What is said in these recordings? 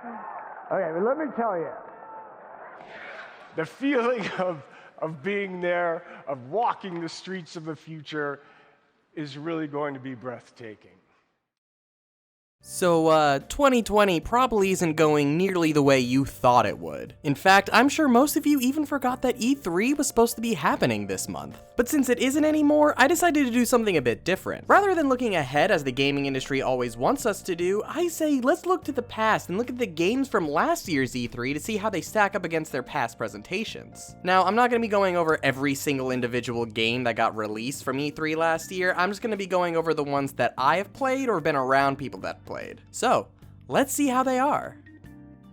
Okay, but let me tell you, the feeling of being there, of walking the streets of the future, is really going to be breathtaking. So, 2020 probably isn't going nearly the way you thought it would. In fact, I'm sure most of you even forgot that E3 was supposed to be happening this month. But since it isn't anymore, I decided to do something a bit different. Rather than looking ahead as the gaming industry always wants us to do, I say let's look to the past and look at the games from last year's E3 to see how they stack up against their past presentations. Now, I'm not going to be going over every single individual game that got released from E3 last year, I'm just going to be going over the ones that I have played or been around people that played. So, let's see how they are.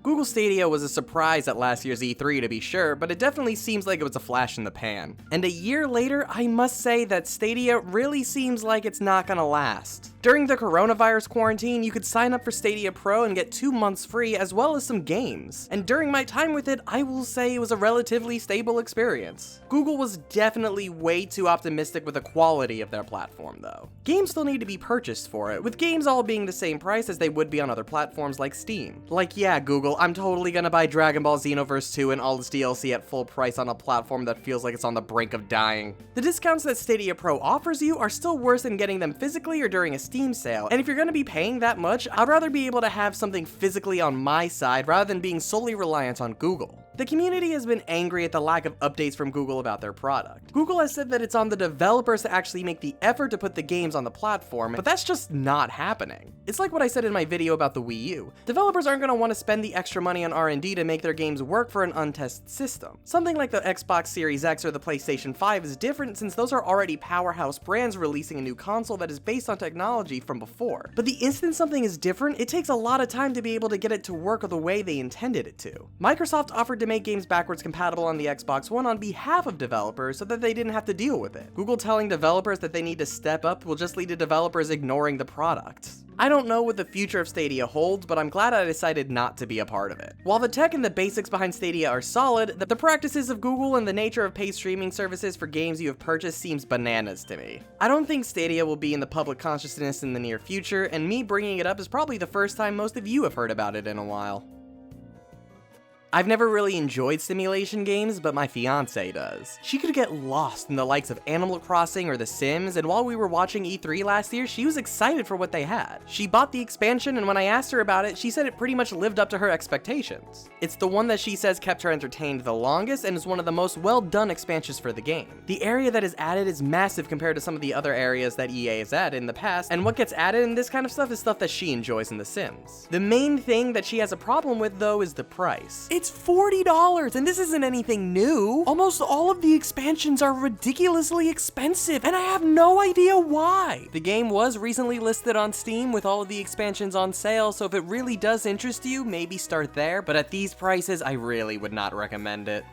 Google Stadia was a surprise at last year's E3 to be sure, but it definitely seems like it was a flash in the pan. And a year later, I must say that Stadia really seems like it's not gonna last. During the coronavirus quarantine, you could sign up for Stadia Pro and get 2 months free as well as some games. And during my time with it, I will say it was a relatively stable experience. Google was definitely way too optimistic with the quality of their platform though. Games still need to be purchased for it, with games all being the same price as they would be on other platforms like Steam. Like yeah, Google, I'm totally gonna buy Dragon Ball Xenoverse 2 and all its DLC at full price on a platform that feels like it's on the brink of dying. The discounts that Stadia Pro offers you are still worse than getting them physically or during a Steam sale, and if you're gonna be paying that much, I'd rather be able to have something physically on my side rather than being solely reliant on Google. The community has been angry at the lack of updates from Google about their product. Google has said that it's on the developers to actually make the effort to put the games on the platform, but that's just not happening. It's like what I said in my video about the Wii U. Developers aren't going to want to spend the extra money on R&D to make their games work for an untested system. Something like the Xbox Series X or the PlayStation 5 is different since those are already powerhouse brands releasing a new console that is based on technology from before. But the instant something is different, it takes a lot of time to be able to get it to work the way they intended it to. Microsoft offered to make games backwards compatible on the Xbox One on behalf of developers so that they didn't have to deal with it. Google telling developers that they need to step up will just lead to developers ignoring the product. I don't know what the future of Stadia holds, but I'm glad I decided not to be a part of it. While the tech and the basics behind Stadia are solid, the practices of Google and the nature of paid streaming services for games you have purchased seems bananas to me. I don't think Stadia will be in the public consciousness in the near future, and me bringing it up is probably the first time most of you have heard about it in a while. I've never really enjoyed simulation games, but my fiance does. She could get lost in the likes of Animal Crossing or The Sims, and while we were watching E3 last year, she was excited for what they had. She bought the expansion, and when I asked her about it, she said it pretty much lived up to her expectations. It's the one that she says kept her entertained the longest, and is one of the most well-done expansions for the game. The area that is added is massive compared to some of the other areas that EA has added in the past, and what gets added in this kind of stuff is stuff that she enjoys in The Sims. The main thing that she has a problem with, though, is the price. It's $40, and this isn't anything new. Almost all of the expansions are ridiculously expensive, and I have no idea why. The game was recently listed on Steam with all of the expansions on sale, so if it really does interest you, maybe start there, but at these prices, I really would not recommend it.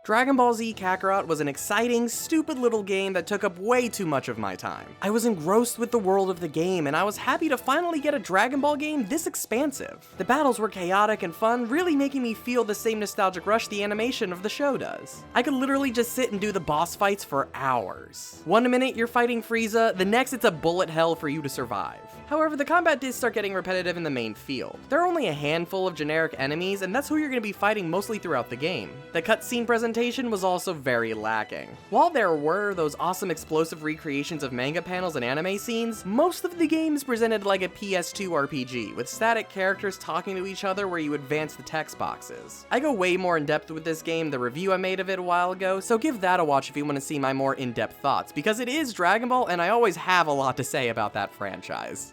Dragon Ball Z Kakarot was an exciting, stupid little game that took up way too much of my time. I was engrossed with the world of the game, and I was happy to finally get a Dragon Ball game this expansive. The battles were chaotic and fun, really making me feel the same nostalgic rush the animation of the show does. I could literally just sit and do the boss fights for hours. 1 minute you're fighting Frieza, the next it's a bullet hell for you to survive. However, the combat did start getting repetitive in the main field. There are only a handful of generic enemies, and that's who you're going to be fighting mostly throughout the game. The cutscene presentation was also very lacking. While there were those awesome explosive recreations of manga panels and anime scenes, most of the game is presented like a PS2 RPG, with static characters talking to each other where you advance the text boxes. I go way more in depth with this game, the review I made of it a while ago, so give that a watch if you want to see my more in-depth thoughts, because it is Dragon Ball and I always have a lot to say about that franchise.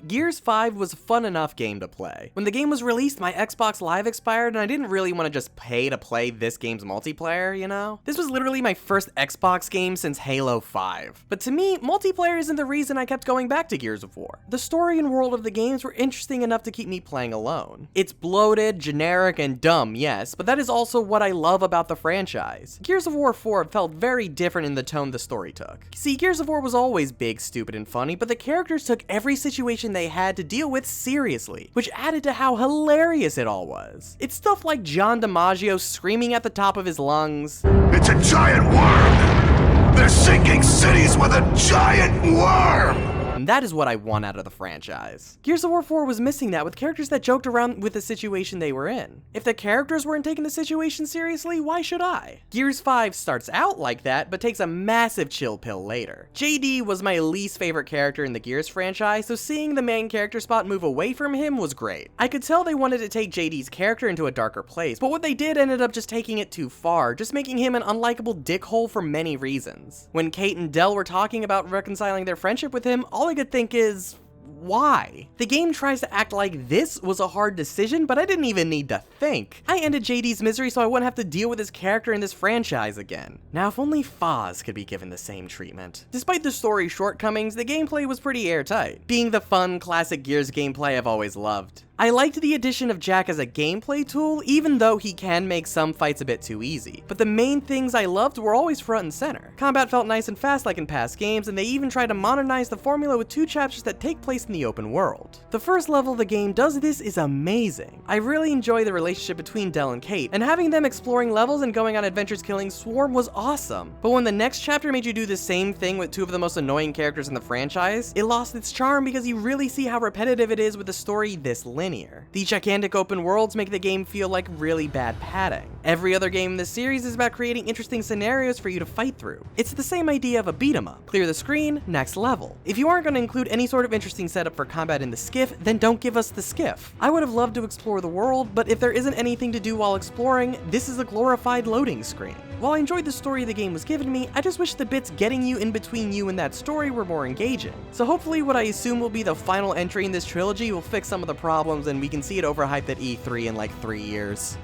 Gears 5 was a fun enough game to play. When the game was released, my Xbox Live expired and I didn't really want to just pay to play this game's multiplayer, you know? This was literally my first Xbox game since Halo 5. But to me, multiplayer isn't the reason I kept going back to Gears of War. The story and world of the games were interesting enough to keep me playing alone. It's bloated, generic, and dumb, yes, but that is also what I love about the franchise. Gears of War 4 felt very different in the tone the story took. See, Gears of War was always big, stupid, and funny, but the characters took every situation they had to deal with seriously, which added to how hilarious it all was. It's stuff like John DiMaggio screaming at the top of his lungs, "It's a giant worm! They're sinking cities with a giant worm!" and that is what I want out of the franchise. Gears of War 4 was missing that, with characters that joked around with the situation they were in. If the characters weren't taking the situation seriously, why should I? Gears 5 starts out like that, but takes a massive chill pill later. JD was my least favorite character in the Gears franchise, so seeing the main character spot move away from him was great. I could tell they wanted to take JD's character into a darker place, but what they did ended up just taking it too far, just making him an unlikable dickhole for many reasons. When Kate and Del were talking about reconciling their friendship with him, all I could think is, why? The game tries to act like this was a hard decision, but I didn't even need to think. I ended JD's misery so I wouldn't have to deal with his character in this franchise again. Now, if only Foz could be given the same treatment. Despite the story's shortcomings, the gameplay was pretty airtight, being the fun, classic Gears gameplay I've always loved. I liked the addition of Jack as a gameplay tool, even though he can make some fights a bit too easy. But the main things I loved were always front and center. Combat felt nice and fast like in past games, and they even tried to modernize the formula with 2 chapters that take place in the open world. The first level the game does this is amazing. I really enjoy the relationship between Del and Kate, and having them exploring levels and going on adventures killing Swarm was awesome. But when the next chapter made you do the same thing with 2 of the most annoying characters in the franchise, it lost its charm because you really see how repetitive it is with a story this linear. The gigantic open worlds make the game feel like really bad padding. Every other game in this series is about creating interesting scenarios for you to fight through. It's the same idea of a beat 'em up. Clear the screen, next level. If you aren't going to include any sort of interesting setup for combat in the skiff, then don't give us the skiff. I would have loved to explore the world, but if there isn't anything to do while exploring, this is a glorified loading screen. While I enjoyed the story the game was giving me, I just wish the bits getting you in between you and that story were more engaging. So hopefully what I assume will be the final entry in this trilogy will fix some of the problems and we can see it overhyped at E3 in like 3 years.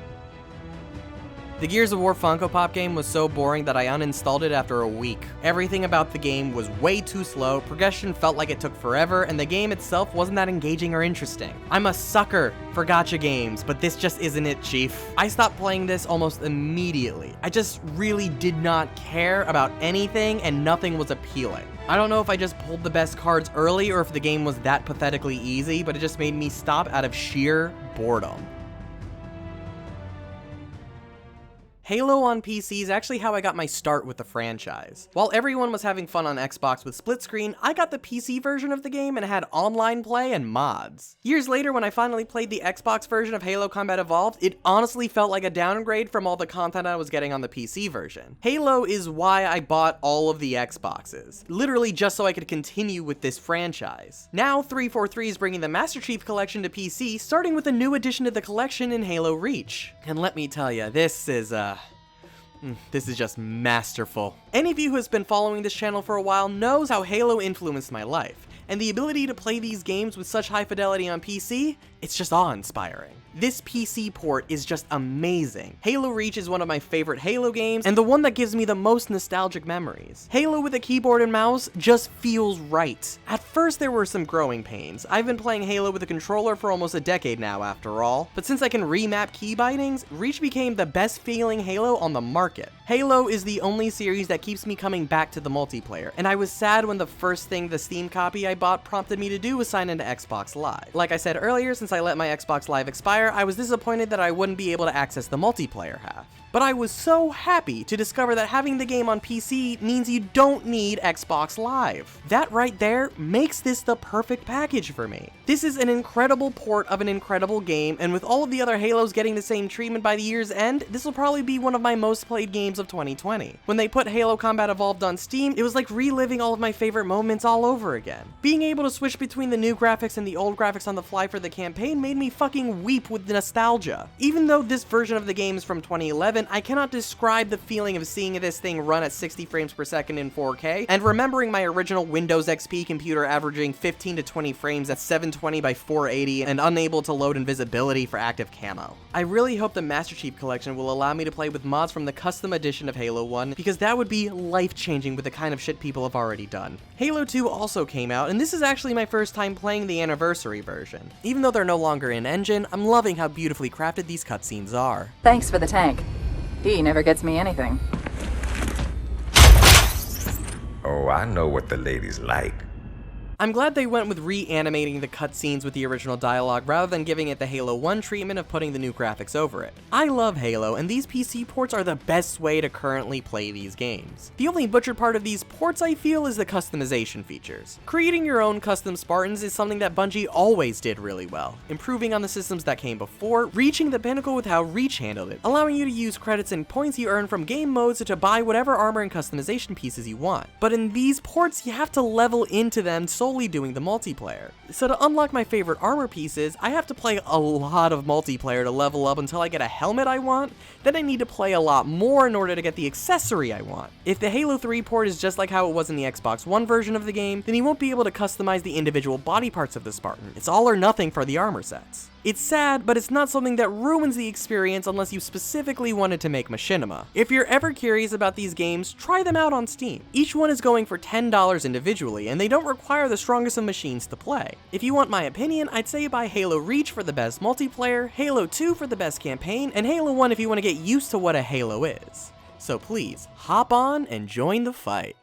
The Gears of War Funko Pop game was so boring that I uninstalled it after a week. Everything about the game was way too slow, progression felt like it took forever, and the game itself wasn't that engaging or interesting. I'm a sucker for gacha games, but this just isn't it, Chief. I stopped playing this almost immediately. I just really did not care about anything and nothing was appealing. I don't know if I just pulled the best cards early or if the game was that pathetically easy, but it just made me stop out of sheer boredom. Halo on PC is actually how I got my start with the franchise. While everyone was having fun on Xbox with split screen, I got the PC version of the game and had online play and mods. Years later, when I finally played the Xbox version of Halo Combat Evolved, it honestly felt like a downgrade from all the content I was getting on the PC version. Halo is why I bought all of the Xboxes, literally just so I could continue with this franchise. Now 343 is bringing the Master Chief Collection to PC, starting with a new addition to the collection in Halo Reach. And let me tell you, this is just masterful. Any of you who has been following this channel for a while knows how Halo influenced my life, and the ability to play these games with such high fidelity on PC, it's just awe-inspiring. This PC port is just amazing. Halo Reach is one of my favorite Halo games, and the one that gives me the most nostalgic memories. Halo with a keyboard and mouse just feels right. At first there were some growing pains. I've been playing Halo with a controller for almost a decade now after all, but since I can remap key bindings, Reach became the best feeling Halo on the market. Halo is the only series that keeps me coming back to the multiplayer, and I was sad when the first thing the Steam copy I bought prompted me to do was sign into Xbox Live. Like I said earlier, since I let my Xbox Live expire, I was disappointed that I wouldn't be able to access the multiplayer half. But I was so happy to discover that having the game on PC means you don't need Xbox Live. That right there makes this the perfect package for me. This is an incredible port of an incredible game, and with all of the other Halos getting the same treatment by the year's end, this will probably be one of my most played games of 2020. When they put Halo Combat Evolved on Steam, it was like reliving all of my favorite moments all over again. Being able to switch between the new graphics and the old graphics on the fly for the campaign made me fucking weep with nostalgia. Even though this version of the game is from 2011, I cannot describe the feeling of seeing this thing run at 60 frames per second in 4K, and remembering my original Windows XP computer averaging 15 to 20 frames at 720 by 480 and unable to load invisibility for active camo. I really hope the Master Chief Collection will allow me to play with mods from the custom edition of Halo 1, because that would be life-changing with the kind of shit people have already done. Halo 2 also came out, and this is actually my first time playing the Anniversary version. Even though they're no longer in-engine, I'm loving how beautifully crafted these cutscenes are. Thanks for the tank. He never gets me anything. Oh, I know what the ladies like. I'm glad they went with reanimating the cutscenes with the original dialogue rather than giving it the Halo 1 treatment of putting the new graphics over it. I love Halo, and these PC ports are the best way to currently play these games. The only butchered part of these ports, I feel, is the customization features. Creating your own custom Spartans is something that Bungie always did really well, improving on the systems that came before, reaching the pinnacle with how Reach handled it, allowing you to use credits and points you earn from game modes to buy whatever armor and customization pieces you want. But in these ports, you have to level into them solely doing the multiplayer. So to unlock my favorite armor pieces, I have to play a lot of multiplayer to level up until I get a helmet I want, then I need to play a lot more in order to get the accessory I want. If the Halo 3 port is just like how it was in the Xbox One version of the game, then you won't be able to customize the individual body parts of the Spartan. It's all or nothing for the armor sets. It's sad, but it's not something that ruins the experience unless you specifically wanted to make machinima. If you're ever curious about these games, try them out on Steam. Each one is going for $10 individually, and they don't require the strongest of machines to play. If you want my opinion, I'd say buy Halo Reach for the best multiplayer, Halo 2 for the best campaign, and Halo 1 if you want to get used to what a Halo is. So please, hop on and join the fight.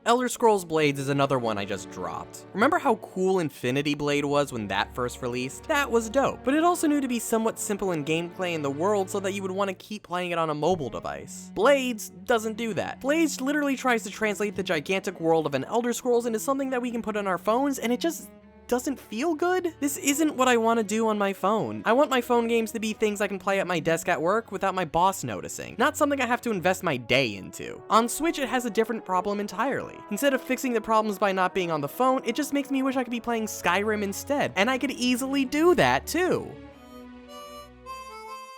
Elder Scrolls Blades is another one I just dropped. Remember how cool Infinity Blade was when that first released? That was dope, but it also knew to be somewhat simple in gameplay in the world so that you would want to keep playing it on a mobile device. Blades doesn't do that. Blades literally tries to translate the gigantic world of an Elder Scrolls into something that we can put on our phones, and it just doesn't feel good. This isn't what I want to do on my phone. I want my phone games to be things I can play at my desk at work without my boss noticing, not something I have to invest my day into. On Switch, it has a different problem entirely. Instead of fixing the problems by not being on the phone, it just makes me wish I could be playing Skyrim instead, and I could easily do that too.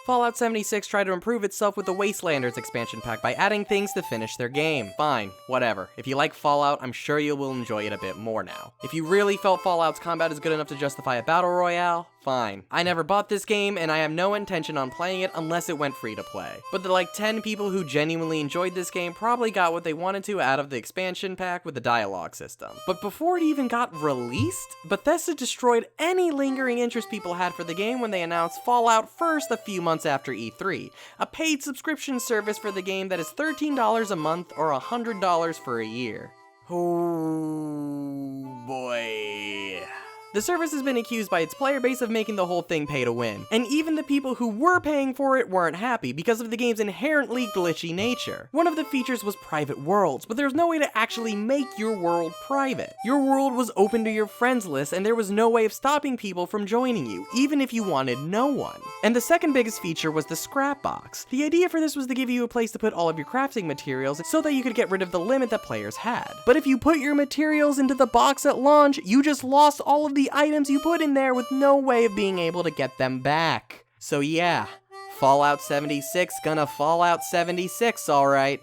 Fallout 76 tried to improve itself with the Wastelanders expansion pack by adding things to finish their game. Fine, whatever. If you like Fallout, I'm sure you will enjoy it a bit more now. If you really felt Fallout's combat is good enough to justify a battle royale, fine. I never bought this game, and I have no intention on playing it unless it went free to play. But the 10 people who genuinely enjoyed this game probably got what they wanted to out of the expansion pack with the dialogue system. But before it even got released, Bethesda destroyed any lingering interest people had for the game when they announced Fallout First a few months after E3, a paid subscription service for the game that is $13 a month or $100 for a year. Oh boy. The service has been accused by its player base of making the whole thing pay to win, and even the people who were paying for it weren't happy because of the game's inherently glitchy nature. One of the features was private worlds, but there's no way to actually make your world private. Your world was open to your friends list, and there was no way of stopping people from joining you, even if you wanted no one. And the second biggest feature was the scrap box. The idea for this was to give you a place to put all of your crafting materials so that you could get rid of the limit that players had. But if you put your materials into the box at launch, you just lost all of the items you put in there with no way of being able to get them back. So yeah, Fallout 76 gonna Fallout 76, alright.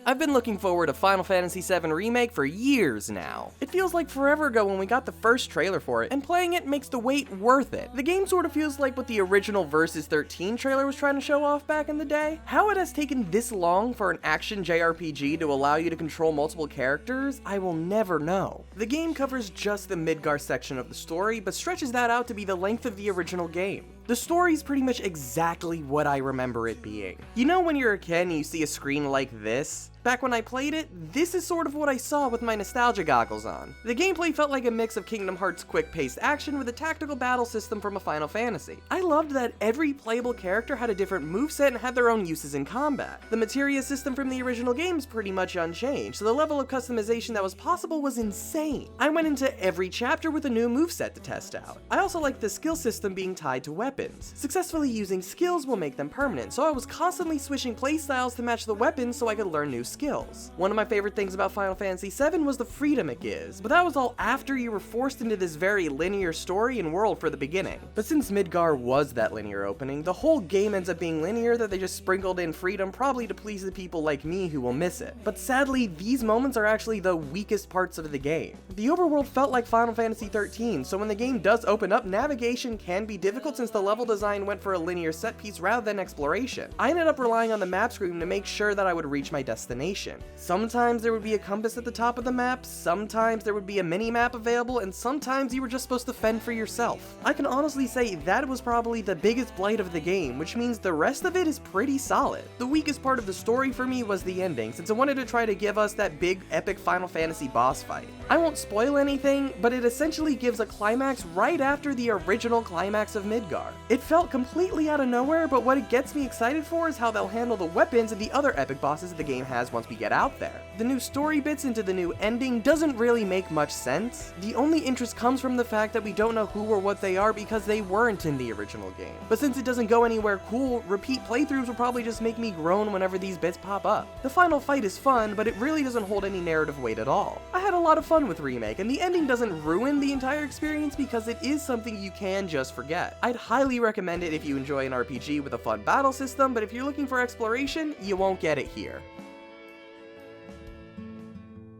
I've been looking forward to Final Fantasy VII Remake for years now. It feels like forever ago when we got the first trailer for it, and playing it makes the wait worth it. The game sort of feels like what the original Versus 13 trailer was trying to show off back in the day. How it has taken this long for an action JRPG to allow you to control multiple characters, I will never know. The game covers just the Midgar section of the story, but stretches that out to be the length of the original game. The story's pretty much exactly what I remember it being. You know when you're a kid and you see a screen like this? Back when I played it, this is sort of what I saw with my nostalgia goggles on. The gameplay felt like a mix of Kingdom Hearts quick-paced action with a tactical battle system from a Final Fantasy. I loved that every playable character had a different moveset and had their own uses in combat. The materia system from the original game's pretty much unchanged, so the level of customization that was possible was insane. I went into every chapter with a new moveset to test out. I also liked the skill system being tied to weapons. Successfully using skills will make them permanent, so I was constantly switching playstyles to match the weapons so I could learn new skills. One of my favorite things about Final Fantasy VII was the freedom it gives, but that was all after you were forced into this very linear story and world for the beginning. But since Midgar was that linear opening, the whole game ends up being linear that they just sprinkled in freedom probably to please the people like me who will miss it. But sadly, these moments are actually the weakest parts of the game. The overworld felt like Final Fantasy XIII, so when the game does open up, navigation can be difficult since the level design went for a linear set piece rather than exploration. I ended up relying on the map screen to make sure that I would reach my destination. Sometimes there would be a compass at the top of the map, sometimes there would be a mini-map available, and sometimes you were just supposed to fend for yourself. I can honestly say that was probably the biggest blight of the game, which means the rest of it is pretty solid. The weakest part of the story for me was the ending, since it wanted to try to give us that big epic Final Fantasy boss fight. I won't spoil anything, but it essentially gives a climax right after the original climax of Midgar. It felt completely out of nowhere, but what it gets me excited for is how they'll handle the weapons and the other epic bosses the game has once we get out there. The new story bits into the new ending doesn't really make much sense. The only interest comes from the fact that we don't know who or what they are because they weren't in the original game. But since it doesn't go anywhere cool, repeat playthroughs will probably just make me groan whenever these bits pop up. The final fight is fun, but it really doesn't hold any narrative weight at all. I had a lot of fun with Remake, and the ending doesn't ruin the entire experience because it is something you can just forget. I'd highly recommend it if you enjoy an RPG with a fun battle system, but if you're looking for exploration, you won't get it here.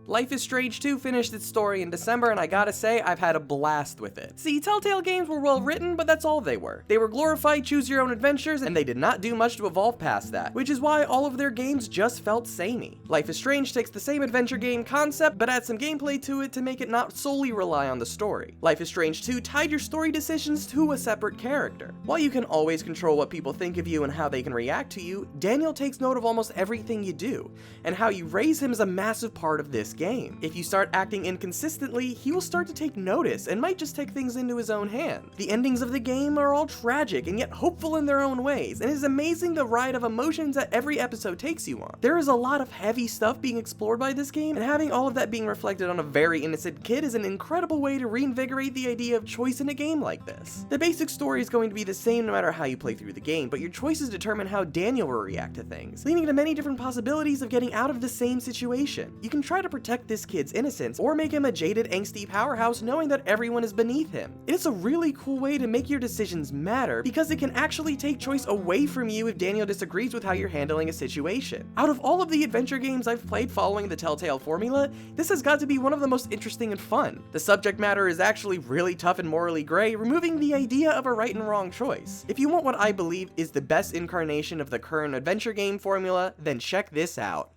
Life is Strange 2 finished its story in December, and I gotta say, I've had a blast with it. See, Telltale games were well written, but that's all they were. They were glorified choose-your-own adventures, and they did not do much to evolve past that, which is why all of their games just felt samey. Life is Strange takes the same adventure game concept, but adds some gameplay to it to make it not solely rely on the story. Life is Strange 2 tied your story decisions to a separate character. While you can always control what people think of you and how they can react to you, Daniel takes note of almost everything you do, and how you raise him is a massive part of this game. If you start acting inconsistently, he will start to take notice and might just take things into his own hand. The endings of the game are all tragic and yet hopeful in their own ways, and it is amazing the ride of emotions that every episode takes you on. There is a lot of heavy stuff being explored by this game, and having all of that being reflected on a very innocent kid is an incredible way to reinvigorate the idea of choice in a game like this. The basic story is going to be the same no matter how you play through the game, but your choices determine how Daniel will react to things, leading to many different possibilities of getting out of the same situation. You can try to protect this kid's innocence, or make him a jaded, angsty powerhouse knowing that everyone is beneath him. It is a really cool way to make your decisions matter, because it can actually take choice away from you if Daniel disagrees with how you're handling a situation. Out of all of the adventure games I've played following the Telltale formula, this has got to be one of the most interesting and fun. The subject matter is actually really tough and morally gray, removing the idea of a right and wrong choice. If you want what I believe is the best incarnation of the current adventure game formula, then check this out.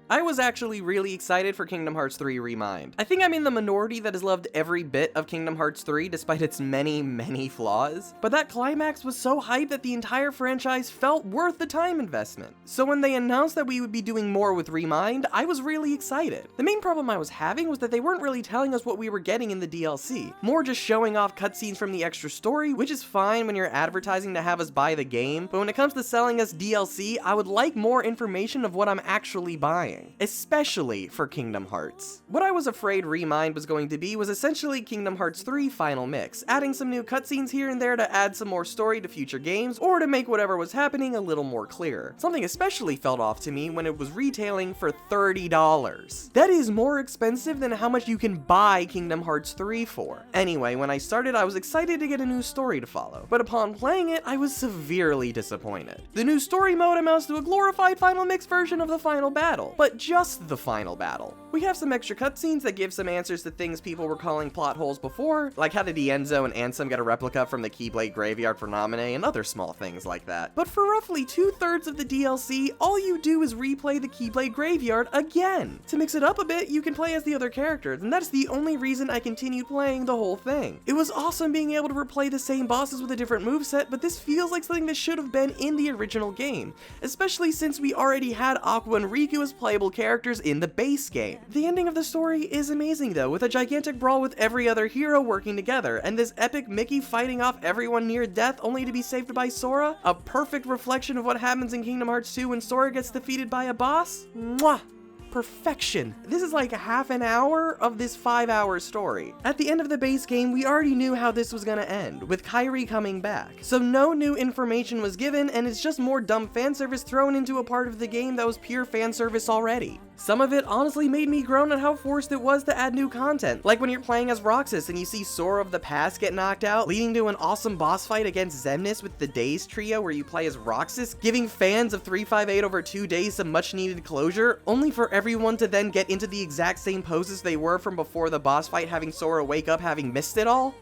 I was actually really excited for Kingdom Hearts 3 Remind. I think I'm in the minority that has loved every bit of Kingdom Hearts 3 despite its many flaws, but that climax was so hyped that the entire franchise felt worth the time investment. So when they announced that we would be doing more with Remind, I was really excited. The main problem I was having was that they weren't really telling us what we were getting in the DLC, more just showing off cutscenes from the extra story, which is fine when you're advertising to have us buy the game, but when it comes to selling us DLC, I would like more information of what I'm actually buying. Especially for Kingdom Hearts. What I was afraid Remind was going to be was essentially Kingdom Hearts 3 Final Mix, adding some new cutscenes here and there to add some more story to future games, or to make whatever was happening a little more clear. Something especially felt off to me when it was retailing for $30. That is more expensive than how much you can buy Kingdom Hearts 3 for. Anyway, when I started, I was excited to get a new story to follow, but upon playing it, I was severely disappointed. The new story mode amounts to a glorified Final Mix version of the final battle, but just the final battle. We have some extra cutscenes that give some answers to things people were calling plot holes before, like how did Enzo and Ansem get a replica from the Keyblade graveyard for Naminé, and other small things like that. But for roughly 2/3 of the DLC, all you do is replay the Keyblade graveyard again. To mix it up a bit, you can play as the other characters, and that's the only reason I continued playing the whole thing. It was awesome being able to replay the same bosses with a different moveset, but this feels like something that should have been in the original game, especially since we already had Aqua and Riku as playable characters in the base game. The ending of the story is amazing though, with a gigantic brawl with every other hero working together, and this epic Mickey fighting off everyone near death only to be saved by Sora, a perfect reflection of what happens in Kingdom Hearts 2 when Sora gets defeated by a boss. Mwah! Perfection. This is like half an hour of this 5-hour story. At the end of the base game, we already knew how this was gonna end, with Kairi coming back. So no new information was given, and it's just more dumb fan service thrown into a part of the game that was pure fan service already. Some of it honestly made me groan at how forced it was to add new content, like when you're playing as Roxas and you see Sora of the past get knocked out, leading to an awesome boss fight against Xemnas with the Days trio where you play as Roxas, giving fans of 358 over 2 days some much needed closure, only for everyone to then get into the exact same poses they were from before the boss fight, having Sora wake up having missed it all.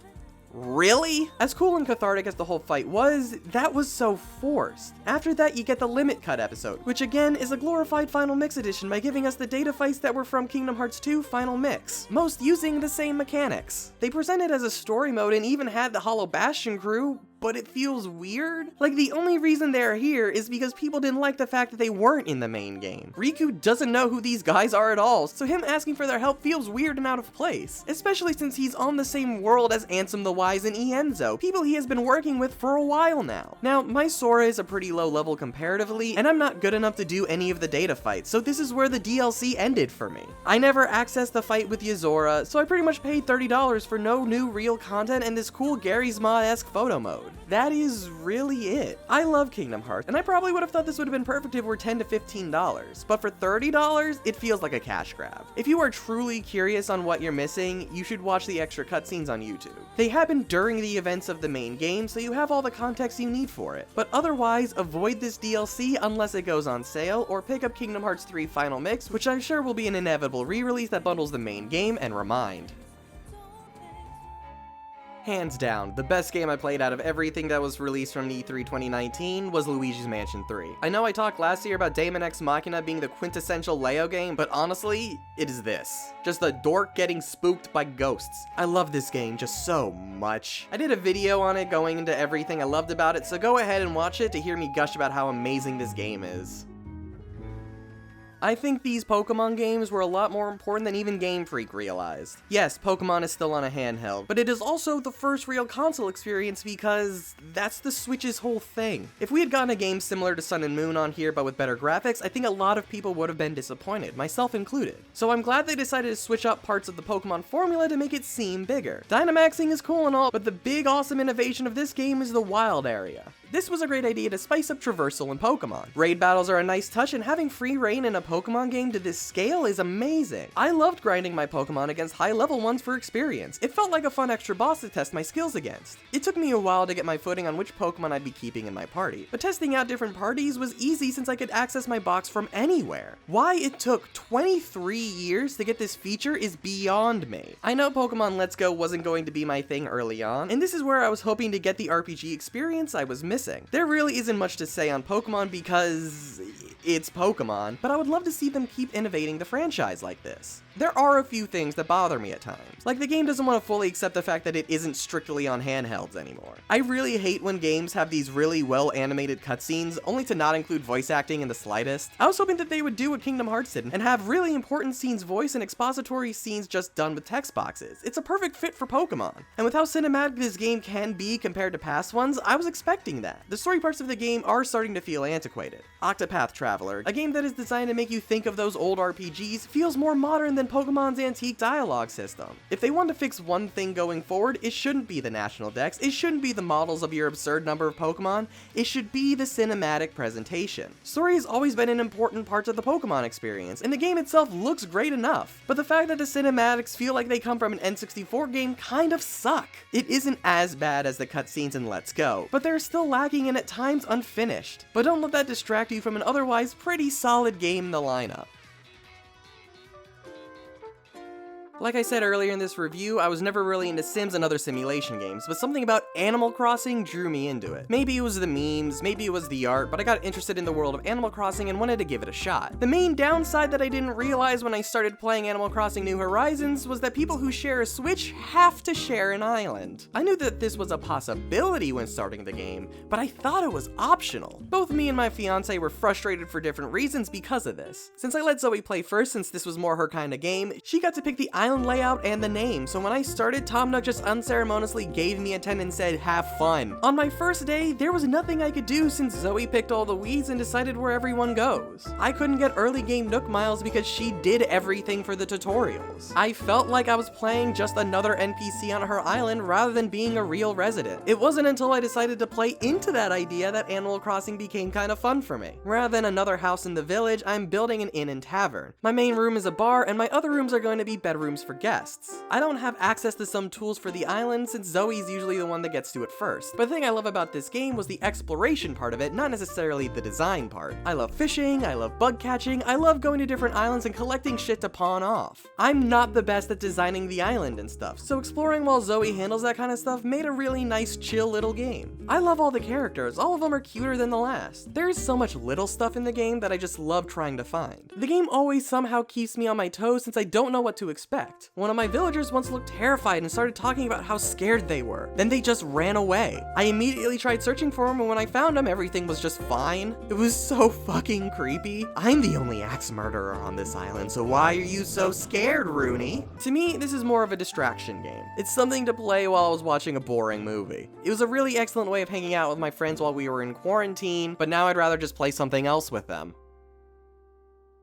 really? As cool and cathartic as the whole fight was, that was so forced. After that, you get the Limit Cut episode, which again is a glorified Final Mix edition by giving us the data fights that were from Kingdom Hearts 2 Final Mix, most using the same mechanics. They presented as a story mode and even had the Hollow Bastion crew, but it feels weird. Like, the only reason they're here is because people didn't like the fact that they weren't in the main game. Riku doesn't know who these guys are at all, so him asking for their help feels weird and out of place, especially since he's on the same world as Ansem the Wise and Ienzo, people he has been working with for a while now. Now, my Sora is a pretty low level comparatively, and I'm not good enough to do any of the data fights, so this is where the DLC ended for me. I never accessed the fight with Yozora, so I pretty much paid $30 for no new real content and this cool Garry's Mod-esque photo mode. That is really it. I love Kingdom Hearts, and I probably would have thought this would have been perfect if it were $10 to $15, but for $30, it feels like a cash grab. If you are truly curious on what you're missing, you should watch the extra cutscenes on YouTube. They happen during the events of the main game, so you have all the context you need for it. But otherwise, avoid this DLC unless it goes on sale, or pick up Kingdom Hearts 3 Final Mix, which I'm sure will be an inevitable re-release that bundles the main game and Remind. Hands down, the best game I played out of everything that was released from E3 2019 was Luigi's Mansion 3. I know I talked last year about Daemon X Machina being the quintessential Leo game, but honestly, it is this. Just a dork getting spooked by ghosts. I love this game just so much. I did a video on it going into everything I loved about it, so go ahead and watch it to hear me gush about how amazing this game is. I think these Pokemon games were a lot more important than even Game Freak realized. Yes, Pokemon is still on a handheld, but it is also the first real console experience because that's the Switch's whole thing. If we had gotten a game similar to Sun and Moon on here but with better graphics, I think a lot of people would have been disappointed, myself included. So I'm glad they decided to switch up parts of the Pokemon formula to make it seem bigger. Dynamaxing is cool and all, but the big awesome innovation of this game is the wild area. This was a great idea to spice up traversal in Pokemon. Raid battles are a nice touch, and having free reign in a Pokemon game to this scale is amazing. I loved grinding my Pokemon against high-level ones for experience. It felt like a fun extra boss to test my skills against. It took me a while to get my footing on which Pokemon I'd be keeping in my party, but testing out different parties was easy since I could access my box from anywhere. Why it took 23 years to get this feature is beyond me. I know Pokemon Let's Go wasn't going to be my thing early on, and this is where I was hoping to get the RPG experience I was missing. There really isn't much to say on Pokemon because it's Pokemon, but I would love to see them keep innovating the franchise like this. There are a few things that bother me at times, like the game doesn't want to fully accept the fact that it isn't strictly on handhelds anymore. I really hate when games have these really well animated cutscenes only to not include voice acting in the slightest. I was hoping that they would do what Kingdom Hearts did and have really important scenes voiced and expository scenes just done with text boxes. It's a perfect fit for Pokemon, and with how cinematic this game can be compared to past ones, I was expecting that. The story parts of the game are starting to feel antiquated. Octopath Traveler, a game that is designed to make you think of those old RPGs, feels more modern than Pokemon's antique dialogue system. If they want to fix one thing going forward, it shouldn't be the national dex, it shouldn't be the models of your absurd number of Pokemon, it should be the cinematic presentation. Story has always been an important part of the Pokemon experience, and the game itself looks great enough, but the fact that the cinematics feel like they come from an N64 game kind of suck. It isn't as bad as the cutscenes in Let's Go, but they're still lacking and at times unfinished. But don't let that distract you from an otherwise pretty solid game in the lineup. Like I said earlier in this review, I was never really into Sims and other simulation games, but something about Animal Crossing drew me into it. Maybe it was the memes, maybe it was the art, but I got interested in the world of Animal Crossing and wanted to give it a shot. The main downside that I didn't realize when I started playing Animal Crossing New Horizons was that people who share a Switch have to share an island. I knew that this was a possibility when starting the game, but I thought it was optional. Both me and my fiance were frustrated for different reasons because of this. Since I let Zoe play first since this was more her kind of game, she got to pick the island layout and the name, so when I started, Tom Nook just unceremoniously gave me a 10 and said, "Have fun." On my first day, there was nothing I could do since Zoe picked all the weeds and decided where everyone goes. I couldn't get early game Nook miles because she did everything for the tutorials. I felt like I was playing just another NPC on her island rather than being a real resident. It wasn't until I decided to play into that idea that Animal Crossing became kind of fun for me. Rather than another house in the village, I'm building an inn and tavern. My main room is a bar, and my other rooms are going to be bedroom times for guests. I don't have access to some tools for the island since Zoe's usually the one that gets to it first. But the thing I love about this game was the exploration part of it, not necessarily the design part. I love fishing, I love bug catching, I love going to different islands and collecting shit to pawn off. I'm not the best at designing the island and stuff, so exploring while Zoe handles that kind of stuff made a really nice chill little game. I love all the characters, all of them are cuter than the last. There is so much little stuff in the game that I just love trying to find. The game always somehow keeps me on my toes since I don't know what to expect. One of my villagers once looked terrified and started talking about how scared they were. Then they just ran away. I immediately tried searching for him, and when I found him, everything was just fine. It was so fucking creepy. I'm the only axe murderer on this island, so why are you so scared, Rooney? To me, this is more of a distraction game. It's something to play while I was watching a boring movie. It was a really excellent way of hanging out with my friends while we were in quarantine, but now I'd rather just play something else with them.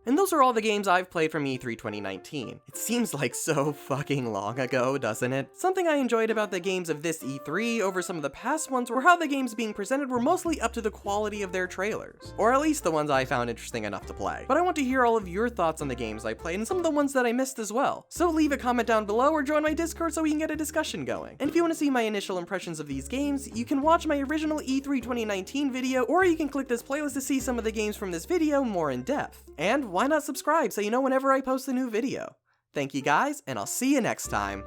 And those are all the games I've played from E3 2019. It seems like so fucking long ago, doesn't it? Something I enjoyed about the games of this E3 over some of the past ones were how the games being presented were mostly up to the quality of their trailers. Or at least the ones I found interesting enough to play. But I want to hear all of your thoughts on the games I played and some of the ones that I missed as well. So leave a comment down below or join my Discord so we can get a discussion going. And if you want to see my initial impressions of these games, you can watch my original E3 2019 video, or you can click this playlist to see some of the games from this video more in depth. And why not subscribe so you know whenever I post a new video? Thank you guys, and I'll see you next time.